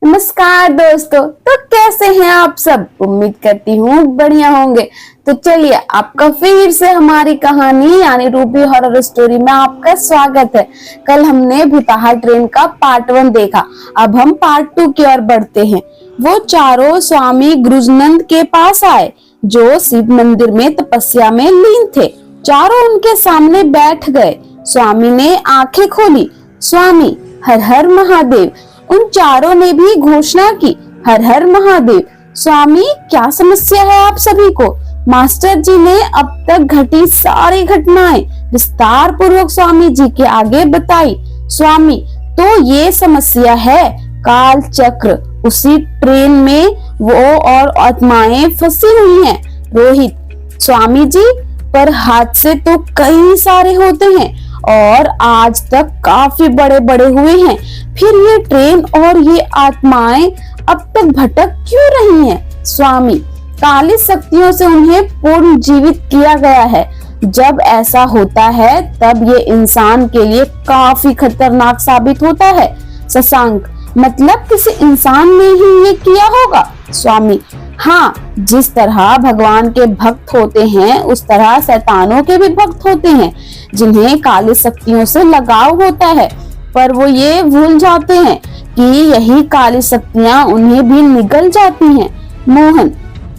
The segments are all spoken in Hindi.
नमस्कार दोस्तों। तो कैसे हैं आप सब? उम्मीद करती हूँ बढ़िया होंगे। तो चलिए, आपका फिर से हमारी कहानी यानी रूबी हॉरर स्टोरी में आपका स्वागत है। कल हमने भुताहा ट्रेन का पार्ट 1 देखा। अब हम पार्ट 2 की ओर बढ़ते हैं। वो चारों स्वामी गृजनंद के पास आए, जो शिव मंदिर में तपस्या में लीन थे। चारों उनके सामने बैठ गए। स्वामी ने आंखें खोली। स्वामी, हर हर महादेव। उन चारों ने भी घोषणा की, हर हर महादेव। स्वामी, क्या समस्या है आप सभी को? मास्टर जी ने अब तक घटी सारी घटनाएं विस्तार पूर्वक स्वामी जी के आगे बताई। स्वामी, तो ये समस्या है काल चक्र। उसी ट्रेन में वो और आत्माएं फंसी हुई हैं। रोहित, स्वामी जी, पर हादसे तो कई सारे होते हैं और आज तक काफी बड़े बड़े हुए हैं, फिर ये ट्रेन और ये आत्माएं अब तक भटक क्यों रही हैं? स्वामी, काली शक्तियों से उन्हें पूर्ण जीवित किया गया है। जब ऐसा होता है तब ये इंसान के लिए काफी खतरनाक साबित होता है। शशांक, मतलब किसी इंसान ने ही ये किया होगा? स्वामी, हाँ, जिस तरह भगवान के भक्त होते हैं उस तरह शैतानों के भी भक्त होते हैं, जिन्हें काली शक्तियों से लगाव होता है, पर वो ये भूल जाते हैं कि यही काली शक्तियां उन्हें भी निगल जाती हैं। मोहन,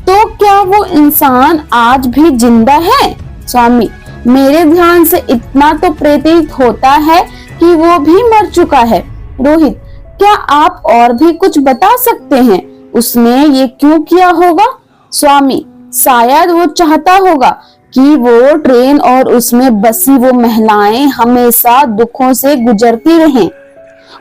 तो क्या वो इंसान आज भी जिंदा है? स्वामी, मेरे ध्यान से इतना तो प्रतीत होता है कि वो भी मर चुका है। रोहित, क्या आप और भी कुछ बता सकते हैं? उसने ये क्यों किया होगा? स्वामी, शायद वो चाहता होगा कि वो ट्रेन और उसमें बसी वो महिलाएं हमेशा दुखों से गुजरती रहें,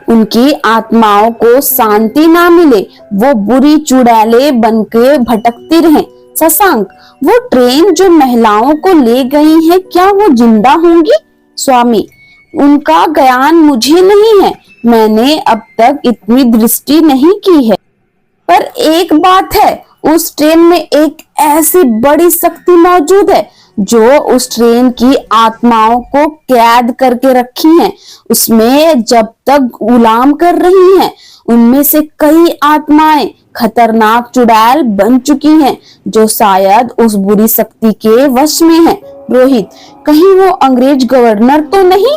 उनकी आत्माओं को शांति ना मिले, वो बुरी चुड़ैले बनके भटकती रहें। शशांक, वो ट्रेन जो महिलाओं को ले गई है, क्या वो जिंदा होंगी? स्वामी, उनका ज्ञान मुझे नहीं है, मैंने अब तक इतनी दृष्टि नहीं की है, पर एक बात है, उस ट्रेन में एक ऐसी बड़ी शक्ति मौजूद है जो उस ट्रेन की आत्माओं को कैद करके रखी है, उसमें जब तक गुलाम कर रही हैं। उनमें से कई आत्माएं खतरनाक चुड़ैल बन चुकी हैं, जो शायद उस बुरी शक्ति के वश में है। रोहित, कहीं वो अंग्रेज गवर्नर तो नहीं?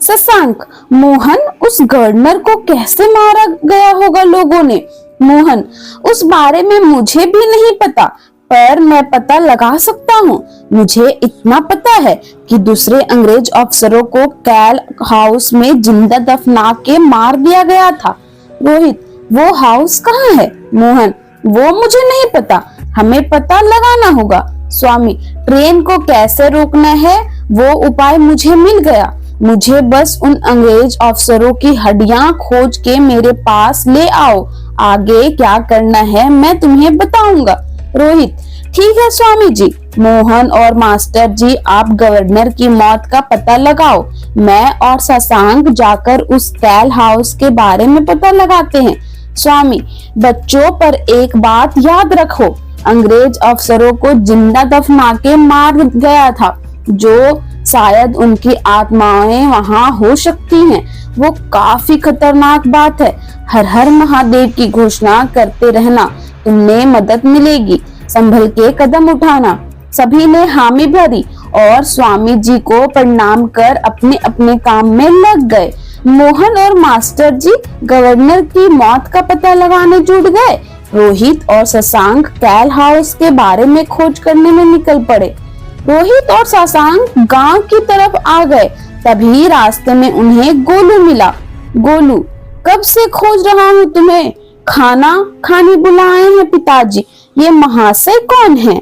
शशांक, मोहन, उस गवर्नर को कैसे मारा गया होगा लोगों ने? मोहन, उस बारे में मुझे भी नहीं पता, पर मैं पता लगा सकता हूँ। मुझे इतना पता है कि दूसरे अंग्रेज अफसरों को कैल हाउस में जिंदा दफना के मार दिया गया था। रोहित, वो हाउस कहाँ है? मोहन, वो मुझे नहीं पता, हमें पता लगाना होगा। स्वामी, ट्रेन को कैसे रोकना है वो उपाय मुझे मिल गया, मुझे बस उन अंग्रेज अफसरों की हड्डियां खोज के मेरे पास ले आओ। आगे क्या करना है मैं तुम्हें बताऊंगा। रोहित, ठीक है स्वामी जी। मोहन और मास्टर जी, आप गवर्नर की मौत का पता लगाओ, मैं और शशांक जाकर उस कैल हाउस के बारे में पता लगाते हैं। स्वामी, बच्चों, पर एक बात याद रखो, अंग्रेज अफसरों को जिंदा दफना के मार गया था, जो शायद उनकी आत्माएं वहां हो सकती हैं। वो काफी खतरनाक बात है। हर हर महादेव की घोषणा करते रहना, तुमने मदद मिलेगी, संभल के कदम उठाना। सभी ने हामी भरी और स्वामी जी को प्रणाम कर अपने अपने काम में लग गए। मोहन और मास्टर जी गवर्नर की मौत का पता लगाने जुट गए। रोहित और शशांक कैल हाउस के बारे में खोज करने में निकल पड़े। रोहित और शशांक गांव की तरफ आ गए, तभी रास्ते में उन्हें गोलू मिला। गोलू, कब से खोज रहा हूँ तुम्हें, खाना खाने बुलाए हैं पिताजी, ये महाशय कौन है?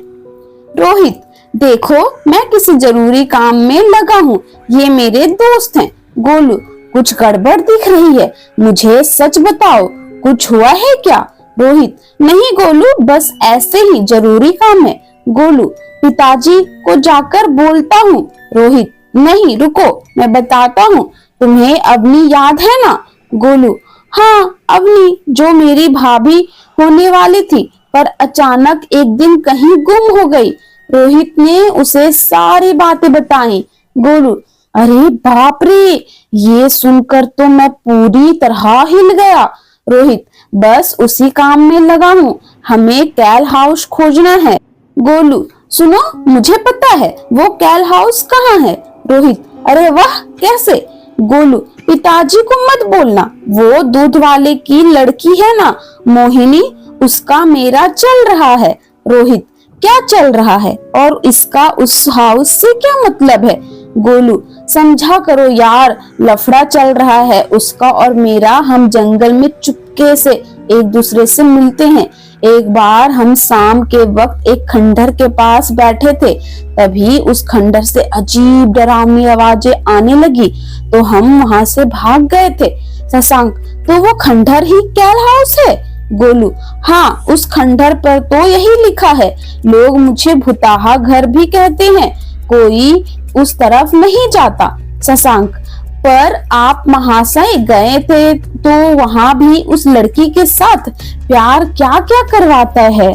रोहित, देखो, मैं किसी जरूरी काम में लगा हूँ, ये मेरे दोस्त हैं। गोलू, कुछ गड़बड़ दिख रही है, मुझे सच बताओ, कुछ हुआ है क्या? रोहित, नहीं गोलू, बस ऐसे ही जरूरी काम है। गोलू, पिताजी को जाकर बोलता हूँ। रोहित, नहीं, रुको, मैं बताता हूँ, तुम्हें अवनी याद है ना? गोलू, हाँ, अवनी, जो मेरी भाभी होने वाली थी, पर अचानक एक दिन कहीं गुम हो गई। रोहित ने उसे सारी बातें बताई। गोलू, अरे बाप रे, ये सुनकर तो मैं पूरी तरह हिल गया। रोहित, बस उसी काम में लगा हूँ, हमें कैल हाउस खोजना है। गोलू, सुनो, मुझे पता है वो कैल हाउस कहाँ है। रोहित, अरे वाह, कैसे? गोलू, पिताजी को मत बोलना, वो दूध वाले की लड़की है ना, मोहिनी, उसका मेरा चल रहा है। रोहित, क्या चल रहा है और इसका उस हाउस से क्या मतलब है? गोलू, समझा करो यार, लफड़ा चल रहा है उसका और मेरा। हम जंगल में चुपके से एक दूसरे से मिलते हैं। एक बार हम शाम के वक्त एक खंडहर के पास बैठे थे, तभी उस खंडहर से अजीब डरावनी आवाजें आने लगी तो हम वहां से भाग गए थे। शशांक, तो वो खंडहर ही कैल हाउस है? गोलू, हाँ, उस खंडहर पर तो यही लिखा है। लोग मुझे भुताहा घर भी कहते हैं, कोई उस तरफ नहीं जाता। शशांक, पर आप महाशय गए थे तो वहां भी उस लड़की के साथ प्यार क्या क्या करवाता है?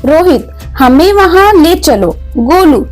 रोहित, हमें वहां ले चलो। गोलू,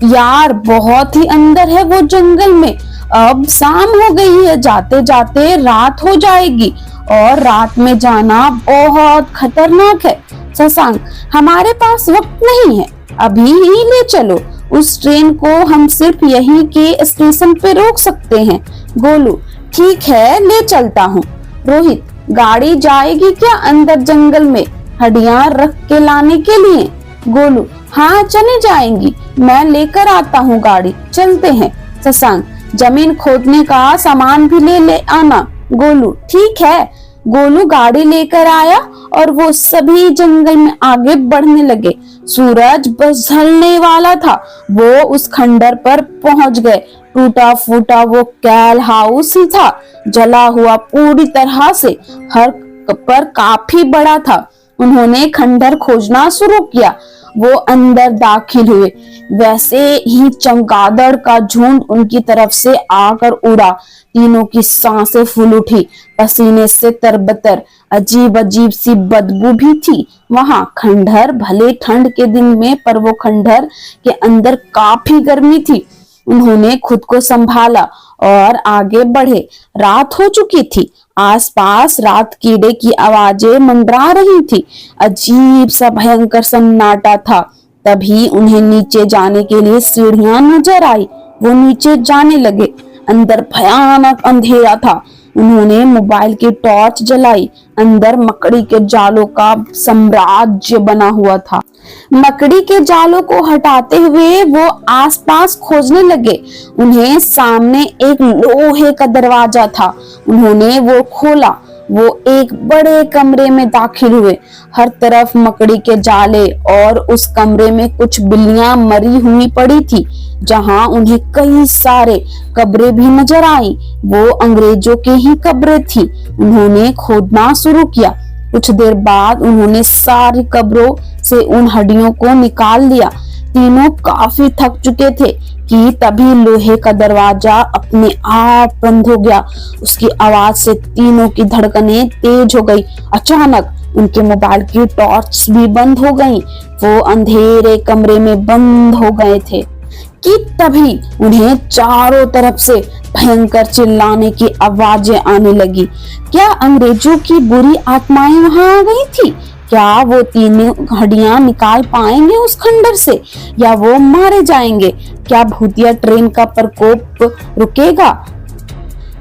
यार बहुत ही अंदर है वो जंगल में, अब शाम हो गई है, जाते जाते रात हो जाएगी और रात में जाना बहुत खतरनाक है। शशांक, हमारे पास वक्त नहीं है, अभी ही ले चलो। उस ट्रेन को हम सिर्फ यहीं के स्टेशन पे रोक सकते हैं। गोलू, ठीक है, ले चलता हूँ। रोहित, गाड़ी जाएगी क्या अंदर जंगल में हड्डियां रख के लाने के लिए? गोलू, हाँ चले जाएंगी, मैं लेकर आता हूँ गाड़ी, चलते हैं। शशांक, जमीन खोदने का सामान भी ले आना। गोलू, ठीक है। गोलू गाड़ी लेकर आया और वो सभी जंगल में आगे बढ़ने लगे। सूरज बस ढलने वाला था, वो उस खंडर पर पहुंच गए। टूटा फूटा वो कैल हाउस ही था, जला हुआ पूरी तरह से, हर पर काफी बड़ा था। उन्होंने खंडर खोजना शुरू किया। वो अंदर दाखिल हुए, वैसे ही चमगादड़ का झुंड उनकी तरफ से आकर उड़ा। तीनों की सांसें फूल उठी, पसीने से तरबतर, अजीब अजीब सी बदबू भी थी वहां। खंडहर भले ठंड के दिन में, पर वो खंडहर के अंदर काफी गर्मी थी। उन्होंने खुद को संभाला और आगे बढ़े। रात हो चुकी थी, आसपास रात कीड़े की आवाजें मंडरा रही थी, अजीब सा भयंकर सन्नाटा था। तभी उन्हें नीचे जाने के लिए सीढ़ियां नजर आई। वो नीचे जाने लगे, अंदर भयानक अंधेरा था। उन्होंने मोबाइल की टॉर्च जलाई, अंदर मकड़ी के जालों का साम्राज्य बना हुआ था। मकड़ी के जालों को हटाते हुए वो आसपास खोजने लगे। उन्हें सामने एक लोहे का दरवाजा था, उन्होंने वो खोला। वो एक बड़े कमरे में दाखिल हुए, हर तरफ मकड़ी के जाले और उस कमरे में कुछ बिल्लियां मरी हुई पड़ी थी, जहां उन्हें कई सारे कब्रें भी नजर आई। वो अंग्रेजों की ही कब्रें थी। उन्होंने खोदना शुरू किया। कुछ देर बाद उन्होंने सारी कब्रों से उन हड्डियों को निकाल लिया। तीनों काफी थक चुके थे कि तभी लोहे का दरवाजा अपने आप बंद हो गया। उसकी आवाज से तीनों की धड़कनें तेज हो गई। अचानक उनके मोबाइल की टॉर्च भी बंद हो गई। वो अंधेरे कमरे में बंद हो गए थे कि तभी उन्हें चारों तरफ से भयंकर चिल्लाने की आवाजें आने लगी। क्या अंग्रेजों की बुरी आत्माएं वहां आ गई थी? क्या वो तीनों हड्डियां निकाल पाएंगे उस खंडर से, या वो मारे जाएंगे? क्या भूतिया ट्रेन का प्रकोप रुकेगा?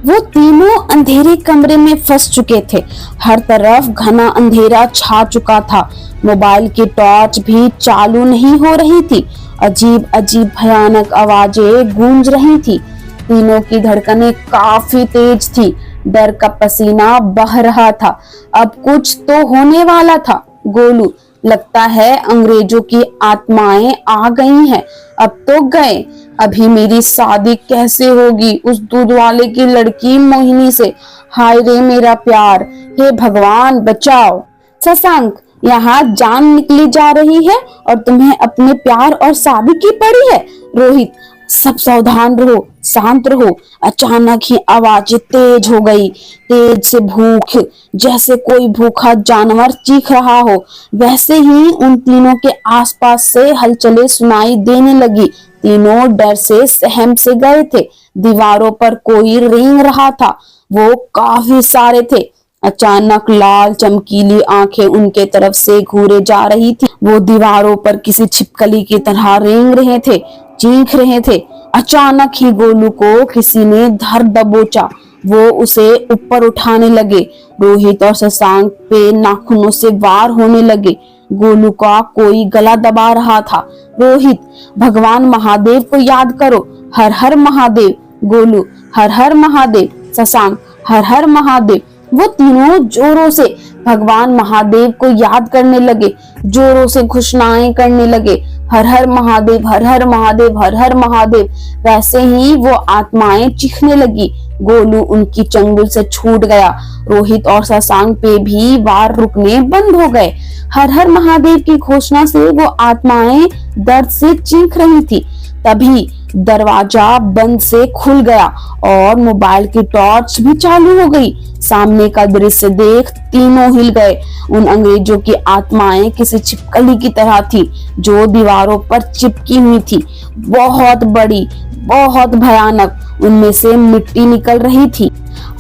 वो तीनों अंधेरे कमरे में फंस चुके थे। हर तरफ घना अंधेरा छा चुका था। मोबाइल की टॉर्च भी चालू नहीं हो रही थी। अजीब अजीब भयानक आवाजें गूंज रही थी। तीनों की धड़कनें काफी तेज थी, डर का पसीना बह रहा था। अब कुछ तो होने वाला था। गोलू, लगता है अंग्रेजों की आत्माएं आ गई हैं। अब तो गए, अभी मेरी शादी कैसे होगी उस दूध वाले की लड़की मोहिनी से? हाय रे मेरा प्यार, हे भगवान बचाओ। शशांक, यहाँ जान निकली जा रही है और तुम्हें अपने प्यार और शादी की पड़ी है। रोहित, सब सावधान रहो, शांत रहो। अचानक ही आवाज तेज हो गई, तेज से भूख, जैसे कोई भूखा जानवर चीख रहा हो। वैसे ही उन तीनों के आसपास से हलचलें सुनाई देने लगी। तीनों डर से सहम से गए थे। दीवारों पर कोई रेंग रहा था, वो काफी सारे थे। अचानक लाल चमकीली आंखें उनके तरफ से घूरे जा रही थी। वो दीवारों पर किसी छिपकली की तरह रेंग रहे थे, चीख रहे थे। अचानक ही गोलू को किसी ने धर दबोचा। वो उसे ऊपर उठाने लगे। रोहित और शशांक पे नाखूनों से वार होने लगे। गोलू का कोई गला दबा रहा था। रोहित, भगवान महादेव को याद करो, हर हर महादेव। गोलू, हर हर महादेव। शशांक, हर हर महादेव। वो तीनों जोरों से भगवान महादेव को याद करने लगे, जोरों से घोषणाएं करने लगे, हर हर महादेव, हर हर महादेव, हर हर महादेव। वैसे ही वो आत्माएं चीखने लगी। गोलू उनकी चंगुल से छूट गया। रोहित और शशांक पे भी वार रुकने बंद हो गए। हर हर महादेव की घोषणा से वो आत्माएं दर्द से चीख रही थी। तभी दरवाजा बंद से खुल गया और मोबाइल की टॉर्च भी चालू हो गई। सामने का दृश्य देख तीनों हिल गए। उन अंग्रेजों की आत्माएं किसी छिपकली की तरह थी जो दीवारों पर चिपकी हुई थी, बहुत बड़ी, बहुत भयानक। उनमें से मिट्टी निकल रही थी।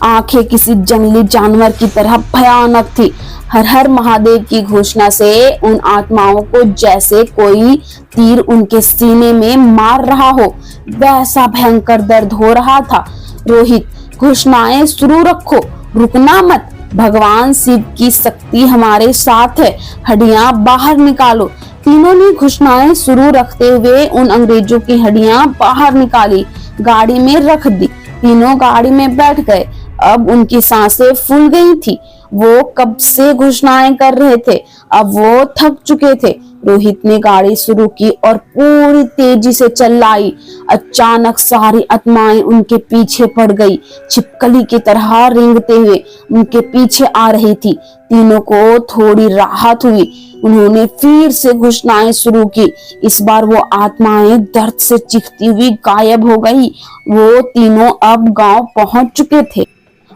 आंखें किसी जंगली जानवर की तरह भयानक थी। हर हर महादेव की घोषणा से उन आत्माओं को जैसे कोई तीर उनके सीने में मार रहा हो, वैसा भयंकर दर्द हो रहा था। रोहित, घोषणाएं शुरू रखो, रुकना मत। भगवान शिव की शक्ति हमारे साथ है, हड्डियां बाहर निकालो। तीनों ने घोषणाएं शुरू रखते हुए उन अंग्रेजों की हड्डियां बाहर निकाली, गाड़ी में रख दी। तीनों गाड़ी में बैठ गए। अब उनकी सांसें फूल गई थी। वो कब से घोषणाएं कर रहे थे, अब वो थक चुके थे। रोहित ने गाड़ी शुरू की और पूरी तेजी से चलाई। अचानक सारी आत्माएं उनके पीछे पड़ गई, छिपकली की तरह रेंगते हुए उनके पीछे आ रही थी। तीनों को थोड़ी राहत हुई। उन्होंने फिर से घोषणाएं शुरू की। इस बार वो आत्माएं दर्द से चीखती हुई गायब हो गई। वो तीनों अब गांव पहुंच चुके थे।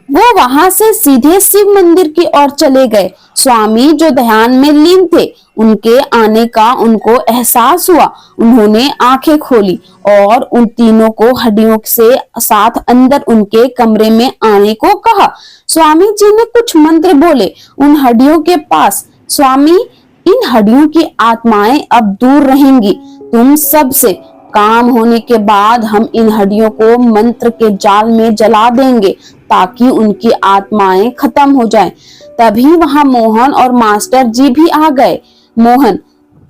वो वहां से सीधे शिव मंदिर की ओर चले गए। स्वामी जो ध्यान में लीन थे, उनके आने का उनको एहसास हुआ। उन्होंने आंखें खोली और उन तीनों को हड्डियों से साथ अंदर उनके कमरे में आने को कहा। स्वामी जी ने कुछ मंत्र बोले उन हड्डियों के पास। स्वामी, इन हड्डियों की आत्माएं अब दूर रहेंगी तुम सब से। काम होने के बाद हम इन हड्डियों को मंत्र के जाल में जला देंगे ताकि उनकी आत्माएं खत्म हो जाएं। तभी वहां मोहन और मास्टर जी भी आ गए। मोहन,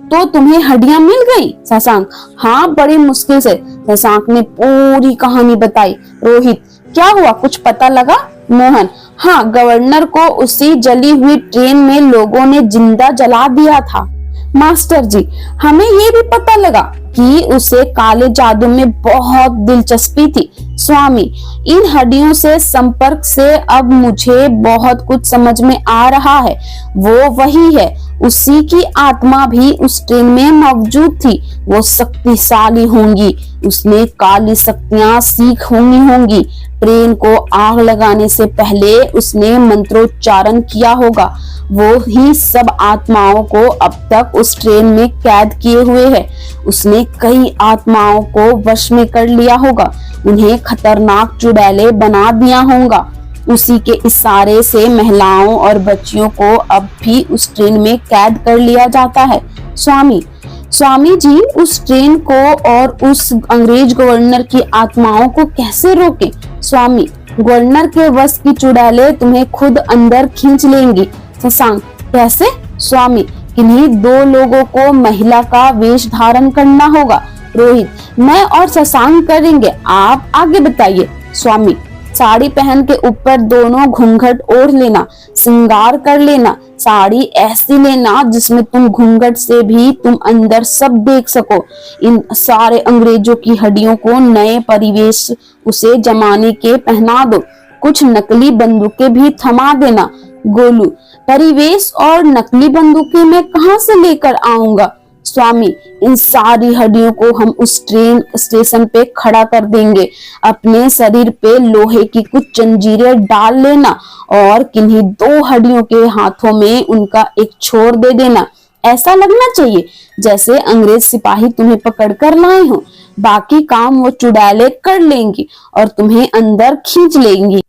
तो तुम्हें हड्डियां मिल गई? शशांक, हाँ, बड़ी मुश्किल से। शशांक ने पूरी कहानी बताई। रोहित, क्या हुआ, कुछ पता लगा? मोहन, हाँ, गवर्नर को उसी जली हुई ट्रेन में लोगों ने जिंदा जला दिया था। मास्टर जी, हमें ये भी पता लगा कि उसे काले जादू में बहुत दिलचस्पी थी। स्वामी, इन हड्डियों से संपर्क से अब मुझे बहुत कुछ समझ में आ रहा है। वो वही है, उसी की आत्मा भी उस ट्रेन में मौजूद थी। वो शक्तिशाली होंगी, उसने काली शक्तियां सीख होंगी। ट्रेन को आग लगाने से पहले उसने मंत्रोच्चारण किया होगा। वो ही सब आत्माओं को अब तक उस ट्रेन में कैद किए हुए है। उसने कई आत्माओं को वश में कर लिया होगा, उन्हें खतरनाक चुड़ैले बना दिया होगा। उसी के इशारे से महिलाओं और बच्चियों को अब भी उस ट्रेन में कैद कर लिया जाता है। स्वामी जी, उस ट्रेन को और उस अंग्रेज गवर्नर की आत्माओं को कैसे रोकें? स्वामी, गवर्नर के वश की चुड़ैलें तुम्हें खुद अंदर खींच लेंगी। शशांक, कैसे? स्वामी, किन्हीं दो लोगों को महिला का वेश धारण करना होगा। रोहित, मैं और शशांक करेंगे, आप आगे बताइए। स्वामी, साड़ी पहन के ऊपर दोनों घूंघट ओढ़ लेना, श्रृंगार कर लेना। साड़ी ऐसी लेना जिसमें तुम घूंघट से भी तुम अंदर सब देख सको। इन सारे अंग्रेजों की हड्डियों को नए परिवेश उसे जमाने के पहना दो। कुछ नकली बंदूकें भी थमा देना। गोलू, परिवेश और नकली बंदूकें मैं कहां से लेकर आऊंगा? स्वामी, इन सारी हड्डियों को हम उस ट्रेन स्टेशन पे खड़ा कर देंगे। अपने शरीर पे लोहे की कुछ जंजीरें डाल लेना और किन्हीं दो हड्डियों के हाथों में उनका एक छोर दे देना। ऐसा लगना चाहिए जैसे अंग्रेज सिपाही तुम्हें पकड़ कर लाए हो। बाकी काम वो चुड़ैलें कर लेंगी और तुम्हें अंदर खींच लेंगी।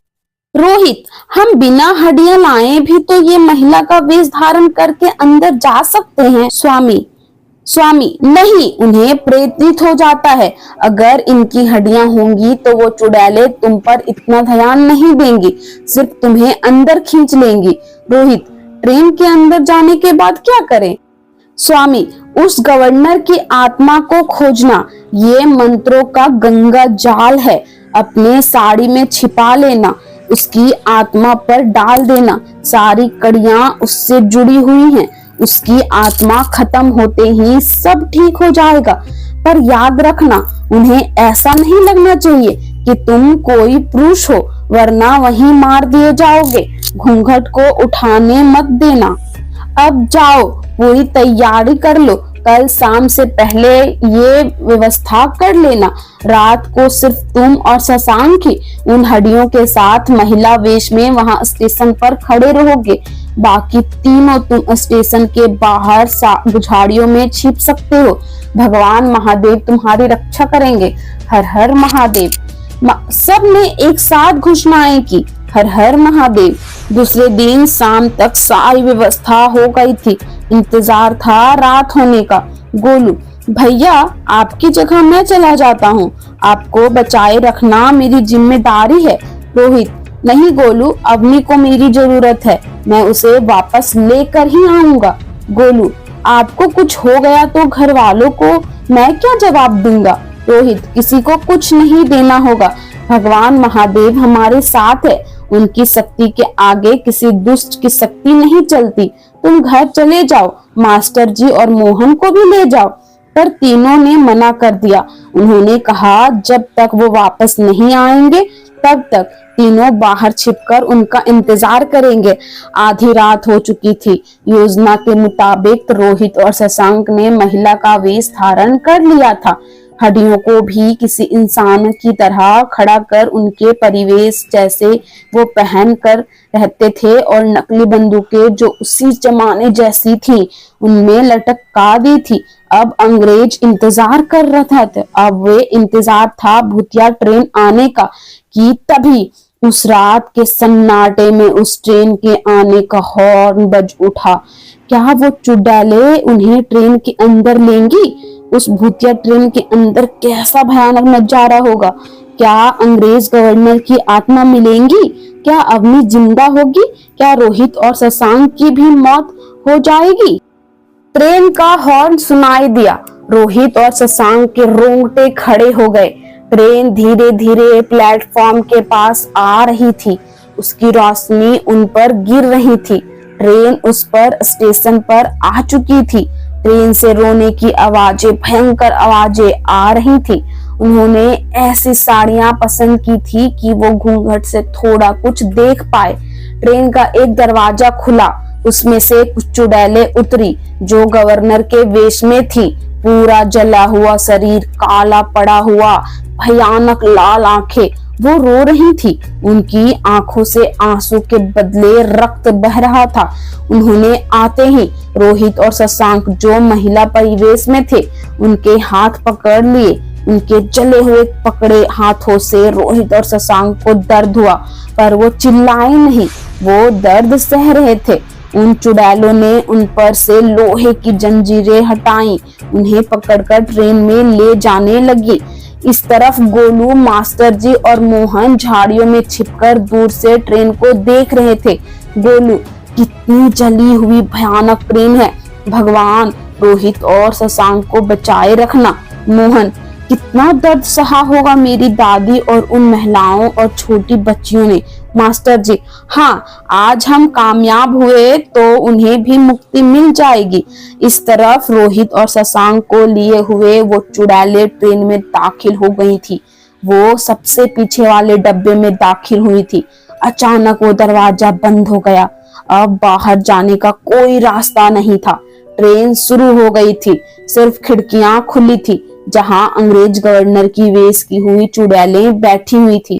रोहित, हम बिना हड्डियां लाए भी तो ये महिला का वेश धारण करके अंदर जा सकते हैं। स्वामी स्वामी नहीं, उन्हें प्रेरित हो जाता है। अगर इनकी हड्डियां होंगी तो वो चुड़ैलें तुम पर इतना ध्यान नहीं देंगी, सिर्फ तुम्हें अंदर खींच लेंगी। रोहित, ट्रेन के अंदर जाने के बाद क्या करें? स्वामी, उस गवर्नर की आत्मा को खोजना, ये मंत्रों का गंगा जाल है। अपने साड़ी में छिपा लेना, उसकी आत्मा पर डाल देना। सारी कड़ियां उससे जुड़ी हुई हैं। उसकी आत्मा खत्म होते ही सब ठीक हो जाएगा। पर याद रखना, उन्हें ऐसा नहीं लगना चाहिए कि तुम कोई पुरुष हो, वरना वहीं मार दिए जाओगे। घूंघट को उठाने मत देना। अब जाओ, पूरी तैयारी कर लो। कल शाम से पहले ये व्यवस्था कर लेना। रात को सिर्फ तुम और शशांक ही उन हड्डियों के साथ महिला वेश में वहां स्टेशन पर खड़े रहोगे। बाकी तीनों तुम स्टेशन के बाहर झाड़ियों में छिप सकते हो। भगवान महादेव तुम्हारी रक्षा करेंगे। हर हर महादेव। सब ने एक साथ घोषणाएं की, हर हर महादेव। दूसरे दिन शाम तक सारी व्यवस्था हो गई थी। इंतजार था रात होने का। गोलू, भैया आपकी जगह मैं चला जाता हूँ, आपको बचाए रखना मेरी जिम्मेदारी है। रोहित, नहीं गोलू, अवनी को मेरी जरूरत है, मैं उसे वापस लेकर ही आऊंगा। गोलू, आपको कुछ हो गया तो घर वालों को मैं क्या जवाब दूंगा? रोहित, किसी को कुछ नहीं देना होगा। भगवान महादेव हमारे साथ है, उनकी शक्ति के आगे किसी दुष्ट की शक्ति नहीं चलती। तुम घर चले जाओ, मास्टर जी और मोहन को भी ले जाओ। पर तीनों ने मना कर दिया। उन्होंने कहा जब तक वो वापस नहीं आएंगे तब तक तीनों बाहर छिपकर उनका इंतजार करेंगे। आधी रात हो चुकी थी। योजना के मुताबिक रोहित और शशांक ने महिला का वेश धारण कर लिया था। हड्डियों को भी किसी इंसान की तरह खड़ा कर उनके परिवेश जैसे वो पहन कर रहते थे, और नकली बंदूकें जो उसी जमाने जैसी थी उनमें लटका दी थी। अब अंग्रेज इंतजार कर रहा था। अब वे इंतजार था भूतिया ट्रेन आने का, कि तभी उस रात के सन्नाटे में उस ट्रेन के आने का हॉर्न बज उठा। क्या वो चुड़ैलें उन्हें ट्रेन के अंदर लेंगी? उस भूतिया ट्रेन के अंदर कैसा भयानक नजारा होगा। क्या अंग्रेज गवर्नर की आत्मा मिलेंगी? क्या अवनी जिंदा होगी? क्या रोहित और शशांक की भी मौत हो जाएगी? ट्रेन का हॉर्न सुनाई दिया। रोहित और शशांक के रोंगटे खड़े हो गए। ट्रेन धीरे धीरे प्लेटफॉर्म के पास आ रही थी। उसकी रोशनी उन पर गिर रही थी। ट्रेन उस पर स्टेशन पर आ चुकी थी। ट्रेन से रोने की आवाजें, भयंकर आवाजें आ रही थी। उन्होंने ऐसी साड़ियां पसंद की थी कि वो घूंघट से थोड़ा कुछ देख पाए। ट्रेन का एक दरवाजा खुला, उसमें से कुछ चुड़ैलें उतरी जो गवर्नर के वेश में थी। पूरा जला हुआ शरीर, काला पड़ा हुआ, भयानक लाल आंखें। वो रो रही थी। उनकी आंखों से आंसू के बदले रक्त बह रहा था। उन्होंने आते ही रोहित और शशांक जो महिला परिवेश में थे उनके हाथ पकड़ लिए। उनके जले हुए पकड़े हाथों से रोहित और शशांक को दर्द हुआ, पर वो चिल्लाए नहीं, वो दर्द सह रहे थे। उन चुड़ैलों ने उन पर से लोहे की जंजीरें हटाई, उन्हें पकड़कर ट्रेन में ले जाने लगी। इस तरफ गोलू, मास्टर जी और मोहन झाड़ियों में छिपकर दूर से ट्रेन को देख रहे थे। गोलू, कितनी जली हुई भयानक ट्रेन है। भगवान, रोहित और शशांक को बचाए रखना। मोहन, कितना दर्द सहा होगा मेरी दादी और उन महिलाओं और छोटी बच्चियों ने। मास्टर जी, हाँ, आज हम कामयाब हुए तो उन्हें भी मुक्ति मिल जाएगी। इस तरफ रोहित और शशांक को लिए हुए वो चुड़ैलें ट्रेन में दाखिल हो गई थी। वो सबसे पीछे वाले डब्बे में दाखिल हुई थी। अचानक वो दरवाजा बंद हो गया। अब बाहर जाने का कोई रास्ता नहीं था। ट्रेन शुरू हो गई थी, सिर्फ खिड़कियां खुली थी जहां अंग्रेज गवर्नर की वेश की हुई चुड़ैलें बैठी हुई थी।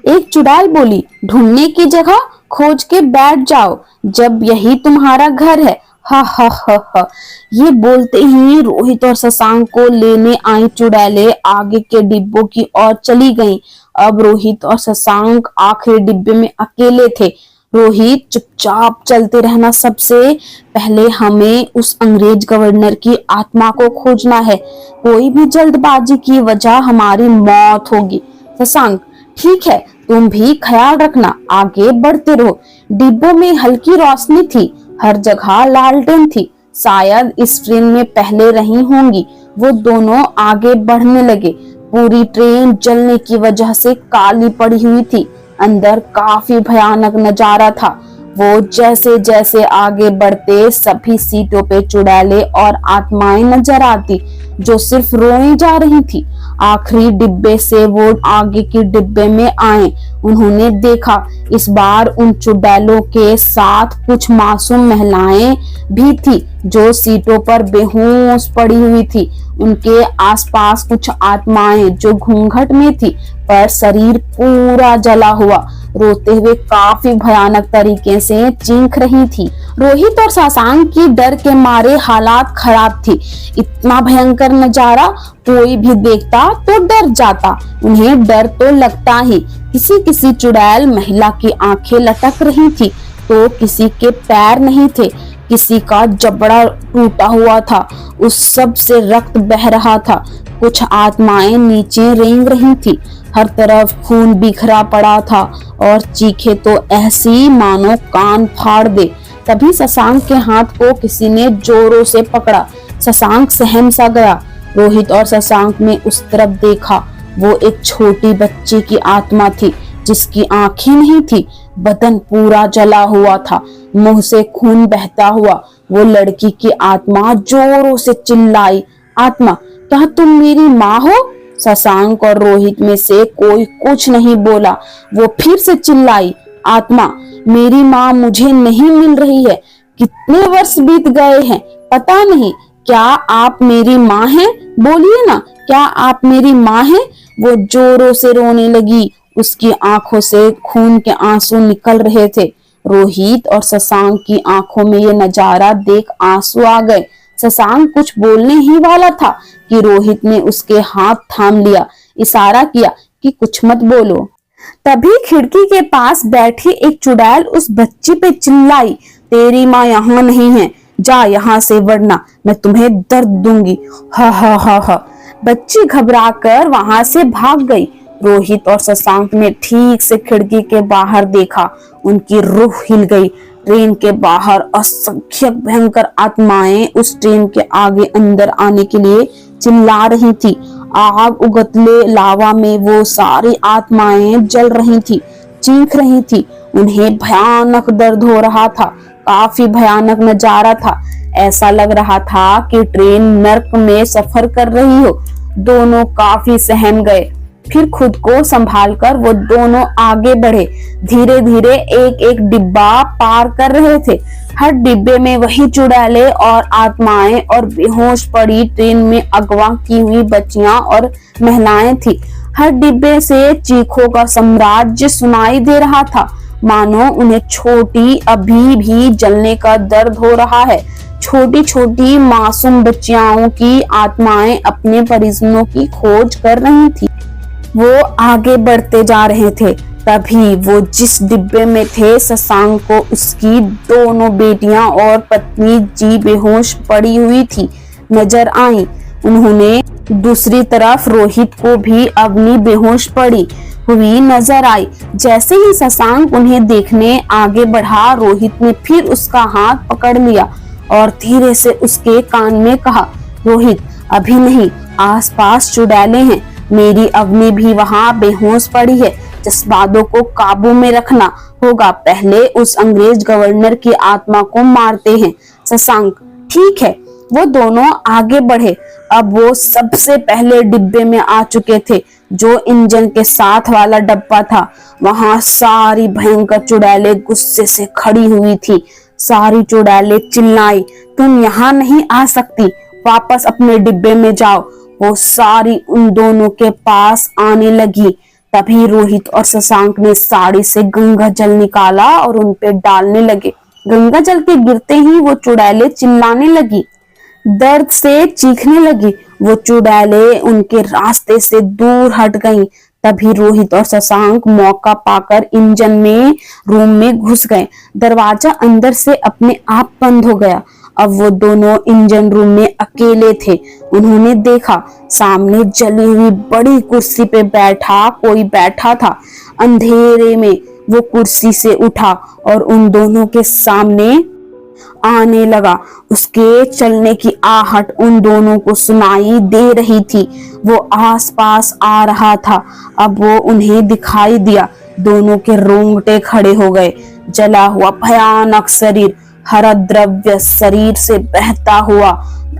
एक चुड़ैल बोली, ढूंढने की जगह खोज के बैठ जाओ, जब यही तुम्हारा घर है। हा हा हा हा। ये बोलते ही रोहित और शशांक को लेने आई चुड़ैलें आगे के डिब्बों की ओर चली गईं। अब रोहित और शशांक आखिरी डिब्बे में अकेले थे। रोहित, चुपचाप चलते रहना, सबसे पहले हमें उस अंग्रेज गवर्नर की आत्मा को खोजना है। कोई भी जल्दबाजी की वजह हमारी मौत होगी। शशांक, ठीक है, तुम भी ख्याल रखना, आगे बढ़ते रहो। डिब्बों में हल्की रोशनी थी, हर जगह लालटेन थी, शायद इस ट्रेन में पहले रही होंगी। वो दोनों आगे बढ़ने लगे। पूरी ट्रेन जलने की वजह से काली पड़ी हुई थी। अंदर काफी भयानक नजारा था। वो जैसे जैसे आगे बढ़ते, सभी सीटों पे चुड़ैलें और आत्माएं नजर आती, जो सिर्फ रोई जा रही थी। आखिरी डिब्बे से वो आगे के डिब्बे में आए। उन्होंने देखा, इस बार उन चुड़ैलों के साथ कुछ मासूम महिलाएं भी थी, जो सीटों पर बेहोश पड़ी हुई थी। उनके आसपास कुछ आत्माएं जो घूंघट में थी, पर शरीर पूरा जला हुआ, रोते हुए काफी भयानक तरीके से चीख रही थी। रोहित और शशांक की डर के मारे हालात खराब थी। इतना भयंकर नजारा कोई भी देखता तो डर जाता। उन्हें डर तो लगता ही। किसी किसी चुड़ैल महिला की आंखें लटक रही थी, तो किसी के पैर नहीं थे, किसी का जबड़ा टूटा हुआ था, उस सब से रक्त बह रहा था। कुछ आत्माएं नीचे रेंग रही थी, हर तरफ खून बिखरा पड़ा था, और चीखे तो ऐसी मानो कान फाड़ दे। तभी शशांक के हाथ को किसी ने जोरों से पकड़ा। शशांक सहम सा गया। रोहित और शशांक ने उस तरफ देखा। वो एक छोटी बच्ची की आत्मा थी, जिसकी आंखें नहीं थी, बदन पूरा जला हुआ था, मुंह से खून बहता हुआ। वो लड़की की आत्मा जोरों से चिल्लाई, आत्मा, क्या तुम मेरी माँ हो? शशांक और रोहित में से कोई कुछ नहीं बोला। वो फिर से चिल्लाई, आत्मा, मेरी माँ मुझे नहीं मिल रही है। कितने वर्ष बीत गए हैं, पता नहीं। क्या आप मेरी माँ हैं? बोलिए ना, क्या आप मेरी माँ हैं? वो जोरों से रोने लगी। उसकी आंखों से खून के आंसू निकल रहे थे। रोहित और शशांक की आंखों में ये नजारा देख आंसू आ गए। शशांक कुछ बोलने ही वाला था कि रोहित ने उसके हाथ थाम लिया, इशारा किया कि कुछ मत बोलो। तभी खिड़की के पास बैठी एक चुड़ैल उस बच्ची पे चिल्लाई, तेरी माँ यहाँ नहीं है, जा यहाँ से वरना मैं तुम्हें दर्द दूंगी। हा हा हा हा। बच्ची घबराकर वहां से भाग गई। रोहित और शशांक ने ठीक से खिड़की के बाहर देखा। उनकी रूह हिल गई। ट्रेन के बाहर असंख्य भयंकर आत्माएं उस ट्रेन के आगे अंदर आने के लिए चिल्ला रही थी। आग उगलते लावा में वो सारी आत्माएं जल रही थी, चीख रही थी। उन्हें भयानक दर्द हो रहा था। काफी भयानक नजारा था। ऐसा लग रहा था कि ट्रेन नर्क में सफर कर रही हो। दोनों काफी सहम गए। फिर खुद को संभालकर वो दोनों आगे बढ़े। धीरे धीरे एक एक डिब्बा पार कर रहे थे। हर डिब्बे में वही चुड़ैलें और आत्माएं और बेहोश पड़ी ट्रेन में अगवा की हुई बच्चियां और महिलाएं थी। हर डिब्बे से चीखों का साम्राज्य सुनाई दे रहा था, मानो उन्हें छोटी अभी भी जलने का दर्द हो रहा है। छोटी छोटी मासूम बच्चियों की आत्माएं अपने परिजनों की खोज कर रही थी। वो आगे बढ़ते जा रहे थे। तभी वो जिस डिब्बे में थे, शशांक को उसकी दोनों बेटियां और पत्नी जी बेहोश पड़ी हुई थी नजर आई। उन्होंने दूसरी तरफ रोहित को भी अपनी बेहोश पड़ी हुई नजर आई। जैसे ही शशांक उन्हें देखने आगे बढ़ा, रोहित ने फिर उसका हाथ पकड़ लिया और धीरे से उसके कान में कहा, रोहित, अभी नहीं, आसपास चुड़ैलें हैं। मेरी अवनी भी वहां बेहोश पड़ी है। जज्बातों को काबू में रखना होगा। पहले उस अंग्रेज गवर्नर की आत्मा को मारते हैं। शशांक, ठीक है। वो दोनों आगे बढ़े। अब वो सबसे पहले डिब्बे में आ चुके थे, जो इंजन के साथ वाला डब्बा था। वहां सारी भयंकर चुड़ैलें गुस्से से खड़ी हुई थी। सारी चुड़ैलें चिल्लाई, तुम यहाँ नहीं आ सकती, वापस अपने डिब्बे में जाओ। वो सारी उन दोनों के पास आने लगी। तभी रोहित और शशांक ने साड़ी से गंगा जल निकाला और उन पे डालने लगे। गंगा जल के गिरते ही वो चुड़ैलें चिल्लाने लगी, दर्द से चीखने लगी। वो चुड़ैलें उनके रास्ते से दूर हट गईं। तभी रोहित और शशांक मौका पाकर इंजन में रूम में घुस गए। दरवाजा अंदर से अपने आप बंद हो गया। अब वो दोनों इंजन रूम में अकेले थे। उन्होंने देखा सामने जली हुई बड़ी कुर्सी पे कोई बैठा था। अंधेरे में वो कुर्सी से उठा और उन दोनों के सामने आने लगा। उसके चलने की आहट उन दोनों को सुनाई दे रही थी। वो आसपास आ रहा था। अब वो उन्हें दिखाई दिया। दोनों के रोंगटे खड़े हो गए। जला हुआ भयानक शरीर, हरा द्रव्य शरीर से बहता हुआ,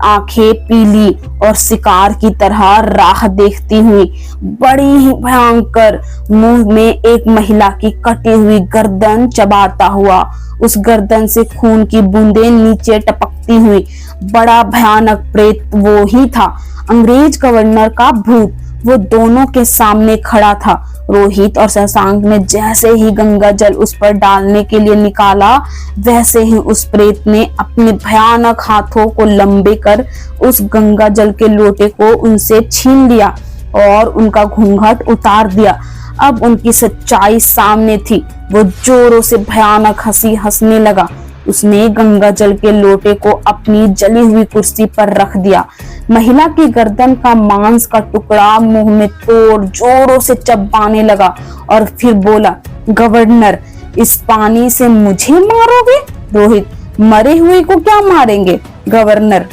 आंखें पीली और शिकार की तरह राह देखती हुई, बड़ी ही भयंकर, मुंह में एक महिला की कटी हुई गर्दन चबाता हुआ, उस गर्दन से खून की बूंदें नीचे टपकती हुई। बड़ा भयानक प्रेत वो ही था, अंग्रेज गवर्नर का भूत। वो दोनों के सामने खड़ा था। रोहित और शशांक ने जैसे ही गंगा जल उस पर डालने के लिए निकाला, वैसे ही उस प्रेत ने अपने भयानक हाथों को लंबे कर उस गंगा जल के लोटे को उनसे छीन लिया और उनका घूंघट उतार दिया। अब उनकी सच्चाई सामने थी। वो जोरों से भयानक हंसी हंसने लगा। उसने गंगा जल के लोटे को अपनी जली हुई कुर्सी पर रख दिया। महिला की गर्दन का मांस का टुकड़ा मुंह में तोड़ जोरों से चबाने लगा और फिर बोला, गवर्नर, इस पानी से मुझे मारोगे? रोहित, मरे हुए को क्या मारेंगे? गवर्नर,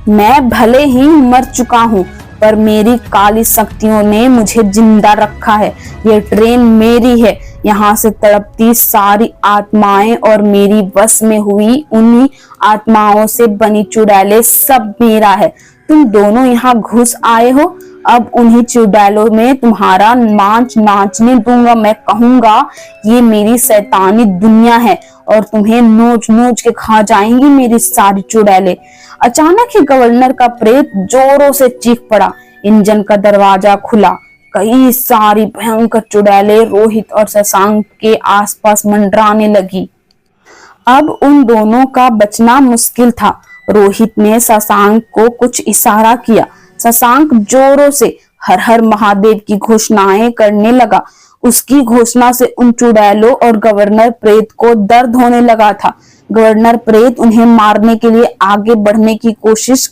मैं भले ही मर चुका हूँ, पर मेरी काली शक्तियों ने मुझे जिंदा रखा है। ये ट्रेन मेरी है। यहाँ से तड़पती सारी आत्माएं और मेरी बस में हुई उन्हीं आत्माओं से बनी चुड़ैलें सब मेरा है। तुम दोनों यहाँ घुस आए हो। अब उन्हीं चुड़ैलों में तुम्हारा नाचने दूंगा। मैं कहूंगा ये मेरी शैतानी दुनिया है और तुम्हें नोच नोच के खा जाएंगी मेरी सारी चुड़ैलें। अचानक ही गवर्नर का प्रेत जोरों से चीख पड़ा। इंजन का दरवाजा खुला। कई सारी भयंकर चुड़ैलें रोहित और शशांक के आसपास मंडराने लगी। अब उन दोनों का बचना मुश्किल था। रोहित ने शशांक को कुछ इशारा किया। शशांक जोरों से हर हर महादेव की घोषणाएं करने लगा। उसकी घोषणा से उन चुड़ैलों और गवर्नर प्रेत को दर्द होने लगा था। गवर्नर प्रेत उन्हें मारने के लिए आगे बढ़ने की कोशिश।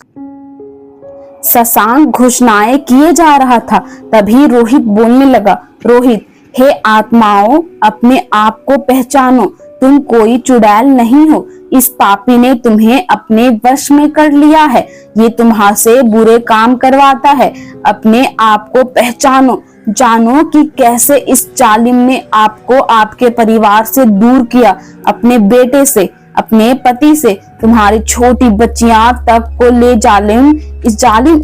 शशांक घोषणाएं किए जा रहा था। तभी रोहित बोलने लगा, रोहित, हे आत्माओं, अपने आप को पहचानो। तुम कोई चुड़ैल नहीं हो। इस पापी ने तुम्हें अपने वश में कर लिया है। ये तुम्हारे बुरे काम करवाता है। अपने आप को पहचानो। जानो कि कैसे इस जालिम ने आपको आपके परिवार से दूर किया, अपने बेटे से, अपने पति से, तुम्हारी छोटी बच्चियां तक को ले जालिम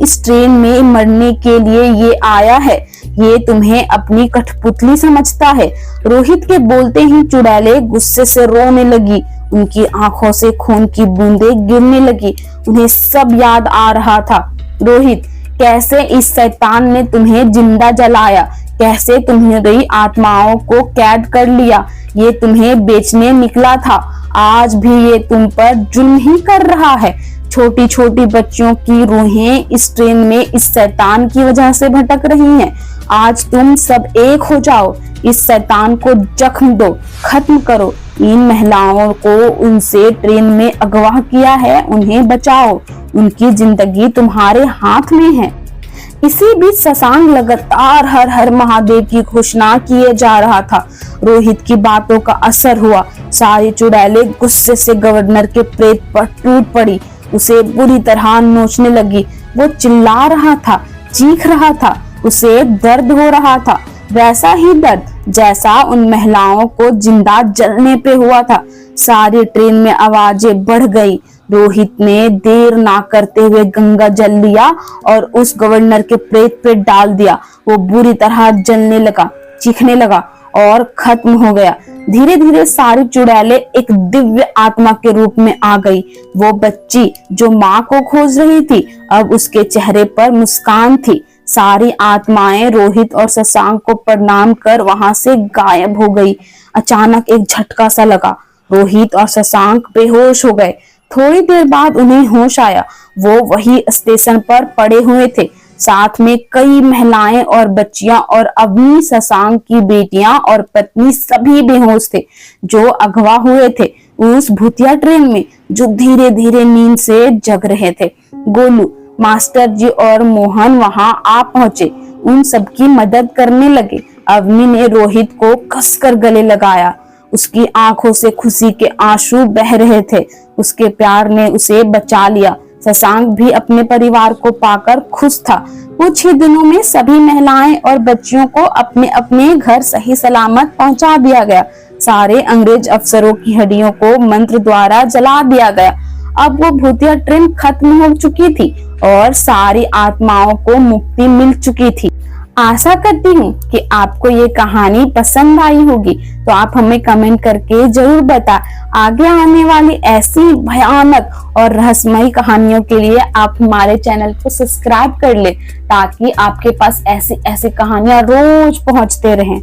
इस ट्रेन में मरने के लिए ये आया है। ये तुम्हें अपनी कठपुतली समझता है। रोहित के बोलते ही चुड़ैलें गुस्से से रोने लगी। उनकी आंखों से खून की बूंदें गिरने लगी। उन्हें सब याद आ रहा था। रोहित, कैसे इस शैतान ने तुम्हें जिंदा जलाया, कैसे तुम्हारी आत्माओं को कैद कर लिया। ये तुम्हें बेचने निकला था। आज भी ये तुम पर जुल्म ही कर रहा है। छोटी छोटी बच्चियों की रूहें इस ट्रेन में इस शैतान की वजह से भटक रही हैं। आज तुम सब एक हो जाओ। इस शैतान को जख्म दो, खत्म करो। इन महिलाओं को उनसे ट्रेन में अगवा किया है, उन्हें बचाओ। उनकी जिंदगी तुम्हारे हाथ में है। इसी बीच शशांक लगातार हर हर महादेव की घोषणा किए जा रहा था। रोहित की बातों का असर हुआ। सारी चुड़ैलें गुस्से से गवर्नर के प्रेत पर टूट पड़ी। उसे बुरी तरह नोचने लगी। वो चिल्ला रहा था, चीख रहा था। उसे दर्द हो रहा था, वैसा ही दर्द जैसा उन महिलाओं को जिंदा जलने पे हुआ था। सारी ट्रेन में आवाजें बढ़ गई। रोहित ने देर ना करते हुए गंगा जल लिया और उस गवर्नर के प्रेत पे डाल दिया। वो बुरी तरह जलने लगा, चीखने लगा और खत्म हो गया। धीरे धीरे सारी चुड़ैलें एक दिव्य आत्मा के रूप में आ गई। वो बच्ची जो माँ को खोज रही थी, अब उसके चेहरे पर मुस्कान थी। सारी आत्माएं रोहित और शशांक को प्रणाम कर वहां से गायब हो गई। अचानक एक झटका सा लगा। रोहित और शशांक बेहोश हो गए। थोड़ी देर बाद उन्हें होश आया। वो वही स्टेशन पर पड़े हुए थे, साथ में कई महिलाएं और बच्चियां, और अवनी, शशांक की बेटियां और पत्नी सभी बेहोश थे जो अगवा हुए थे उस भूतिया ट्रेन में, जो धीरे धीरे नींद से जग रहे थे। गोलू, मास्टर जी और मोहन वहां आ पहुंचे, उन सबकी मदद करने लगे। अवनी ने रोहित को कसकर गले लगाया। उसकी आंखों से खुशी के आंसू बह रहे थे। उसके प्यार ने उसे बचा लिया। शशांक भी अपने परिवार को पाकर खुश था। कुछ ही दिनों में सभी महिलाएं और बच्चियों को अपने अपने घर सही सलामत पहुंचा दिया गया। सारे अंग्रेज अफसरों की हड्डियों को मंत्र द्वारा जला दिया गया। अब वो भूतिया ट्रेन खत्म हो चुकी थी और सारी आत्माओं को मुक्ति मिल चुकी थी। आशा करती हूँ कि आपको ये कहानी पसंद आई होगी, तो आप हमें कमेंट करके जरूर बताएं। आगे आने वाली ऐसी भयानक और रहस्यमयी कहानियों के लिए आप हमारे चैनल को सब्सक्राइब कर ले, ताकि आपके पास ऐसी ऐसी कहानियां रोज पहुंचते रहें।